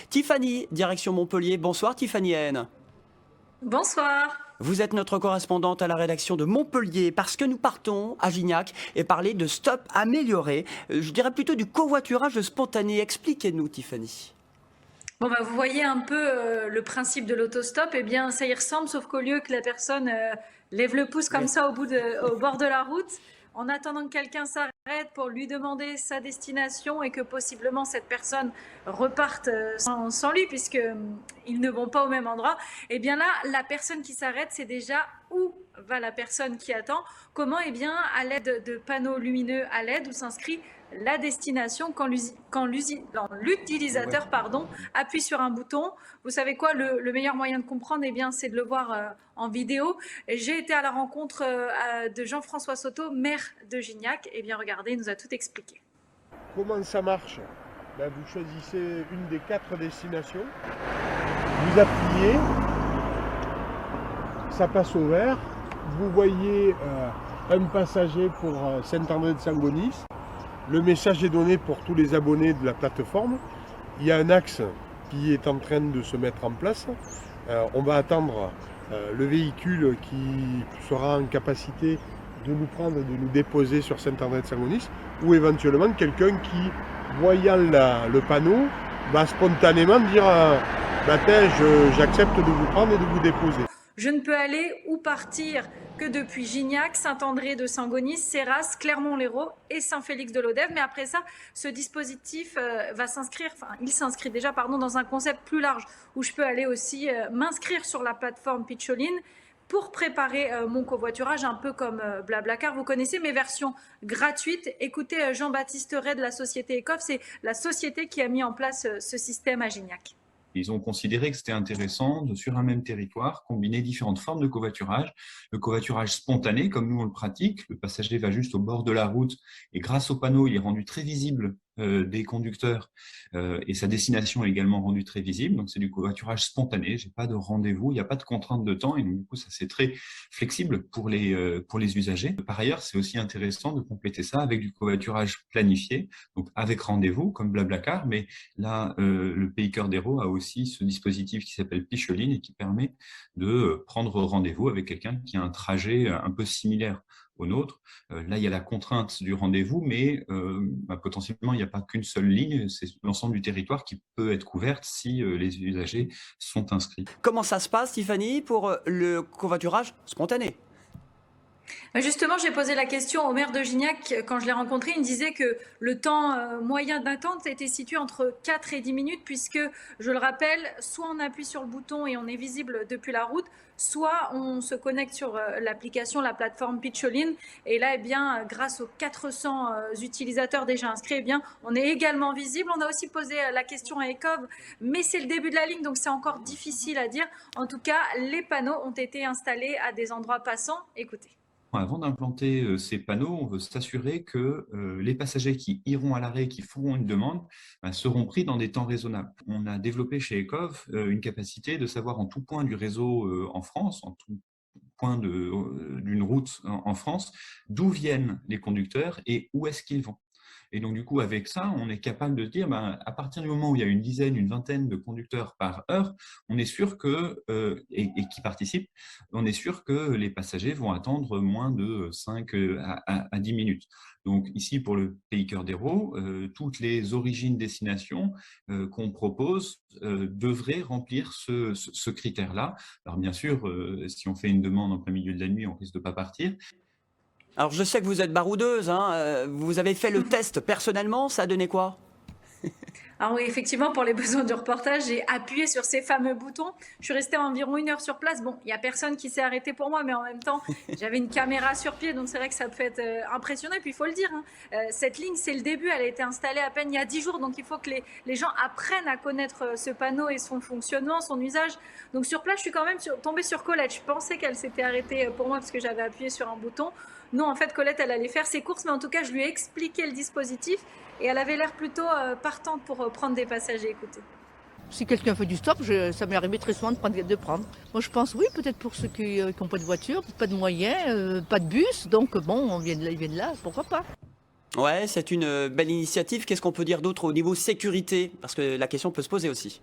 Tiffany, direction Montpellier. Bonsoir Tiffany N. Bonsoir. Vous êtes notre correspondante à la rédaction de Montpellier parce que nous partons à Gignac et parler de stop amélioré. Je dirais plutôt du covoiturage spontané. Expliquez-nous Tiffany. Bon vous voyez un peu le principe de l'autostop, eh bien ça y ressemble, sauf qu'au lieu que la personne lève le pouce comme ça au bord de la route, en attendant que quelqu'un s'arrête pour lui demander sa destination et que possiblement cette personne reparte sans lui puisqu'ils ne vont pas au même endroit, eh bien là, la personne qui s'arrête, c'est déjà où va la personne qui attend. Comment? Eh bien, à l'aide de panneaux lumineux à LED où s'inscrit la destination quand l'utilisateur appuie sur un bouton. Vous savez quoi, le meilleur moyen de comprendre, eh bien, c'est de le voir en vidéo. J'ai été à la rencontre de Jean-François Soto, maire de Gignac. Eh bien, regardez, il nous a tout expliqué. Comment ça marche? Vous choisissez une des 4 destinations, vous appuyez, ça passe au vert, vous voyez un passager pour Saint-André-de-Sangonis. Le message est donné pour tous les abonnés de la plateforme. Il y a un axe qui est en train de se mettre en place. On va attendre le véhicule qui sera en capacité de nous prendre et de nous déposer sur Saint-André-de-Sangonis, ou éventuellement quelqu'un qui, voyant le panneau, va spontanément dire j'accepte de vous prendre et de vous déposer. Je ne peux aller ou partir que depuis Gignac, Saint-André-de-Sangonis, Serras, Clermont-Lérault et Saint-Félix-de-Lodève. Mais après ça, ce dispositif il s'inscrit déjà dans un concept plus large où je peux aller aussi m'inscrire sur la plateforme Pitcholine pour préparer mon covoiturage, un peu comme Blablacar. Vous connaissez mes versions gratuites. Écoutez Jean-Baptiste Ray de la société ECOF, c'est la société qui a mis en place ce système à Gignac. Ils ont considéré que c'était intéressant de, sur un même territoire, combiner différentes formes de covoiturage. Le covoiturage spontané, comme nous on le pratique, le passager va juste au bord de la route et grâce au panneau, il est rendu très visible des conducteurs et sa destination est également rendue très visible. Donc c'est du covoiturage spontané, j'ai pas de rendez-vous, il n'y a pas de contrainte de temps et donc du coup ça c'est très flexible pour les usagers. Par ailleurs, c'est aussi intéressant de compléter ça avec du covoiturage planifié, donc avec rendez-vous comme Blablacar, mais là le Pays Cœur d'Hérault a aussi ce dispositif qui s'appelle Pitcholine et qui permet de prendre rendez-vous avec quelqu'un qui a un trajet un peu similaire au nôtre. Là, il y a la contrainte du rendez-vous, mais potentiellement, il n'y a pas qu'une seule ligne, c'est l'ensemble du territoire qui peut être couverte si les usagers sont inscrits. Comment ça se passe Tiffany pour le covoiturage spontané? Justement, j'ai posé la question au maire de Gignac quand je l'ai rencontré. Il me disait que le temps moyen d'attente était situé entre 4 et 10 minutes puisque, je le rappelle, soit on appuie sur le bouton et on est visible depuis la route, soit on se connecte sur l'application, la plateforme Pitcholine. Et là, eh bien, grâce aux 400 utilisateurs déjà inscrits, eh bien, on est également visible. On a aussi posé la question à ECOV, mais c'est le début de la ligne, donc c'est encore difficile à dire. En tout cas, les panneaux ont été installés à des endroits passants. Écoutez. Avant d'implanter ces panneaux, on veut s'assurer que les passagers qui iront à l'arrêt, qui feront une demande, seront pris dans des temps raisonnables. On a développé chez ECOV une capacité de savoir en tout point du réseau en France, en tout point d'une route en France, d'où viennent les conducteurs et où est-ce qu'ils vont. Et donc, du coup, avec ça, on est capable de dire, à partir du moment où il y a une dizaine, une vingtaine de conducteurs par heure, on est sûr que, et qui participent, on est sûr que les passagers vont attendre moins de 5 à 10 minutes. Donc, ici, pour le Pays Cœur d'Hérault, toutes les origines-destinations qu'on propose devraient remplir ce critère-là. Alors, bien sûr, si on fait une demande en plein milieu de la nuit, on risque de ne pas partir. Alors je sais que vous êtes baroudeuse, vous avez fait le test personnellement, ça a donné quoi? Alors oui, effectivement, pour les besoins du reportage, j'ai appuyé sur ces fameux boutons. Je suis restée environ 1 heure sur place. Bon, il n'y a personne qui s'est arrêté pour moi, mais en même temps, j'avais une caméra sur pied, donc c'est vrai que ça peut être impressionnant. Et puis, il faut le dire, cette ligne, c'est le début. Elle a été installée à peine il y a 10 jours, donc il faut que les gens apprennent à connaître ce panneau et son fonctionnement, son usage. Donc sur place, je suis quand même tombée sur Colette. Je pensais qu'elle s'était arrêtée pour moi parce que j'avais appuyé sur un bouton. Non, en fait, Colette, elle allait faire ses courses, mais en tout cas, je lui ai expliqué le dispositif et elle avait l'air plutôt partante pour prendre des passagers. Écoutez. Si quelqu'un fait du stop, ça m'est arrivé très souvent de prendre. Moi, je pense oui, peut-être pour ceux qui n'ont pas de voiture, pas de moyens, pas de bus. Donc, bon, ils viennent là, pourquoi pas. Ouais, c'est une belle initiative. Qu'est-ce qu'on peut dire d'autre au niveau sécurité? Parce que la question peut se poser aussi.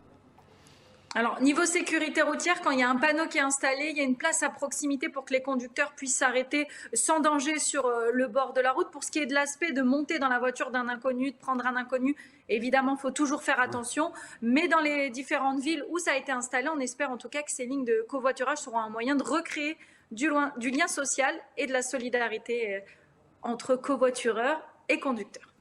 Alors, niveau sécurité routière, quand il y a un panneau qui est installé, il y a une place à proximité pour que les conducteurs puissent s'arrêter sans danger sur le bord de la route. Pour ce qui est de l'aspect de monter dans la voiture d'un inconnu, de prendre un inconnu, évidemment, il faut toujours faire attention. Mais dans les différentes villes où ça a été installé, on espère en tout cas que ces lignes de covoiturage seront un moyen de recréer du lien social et de la solidarité entre covoitureurs et conducteurs.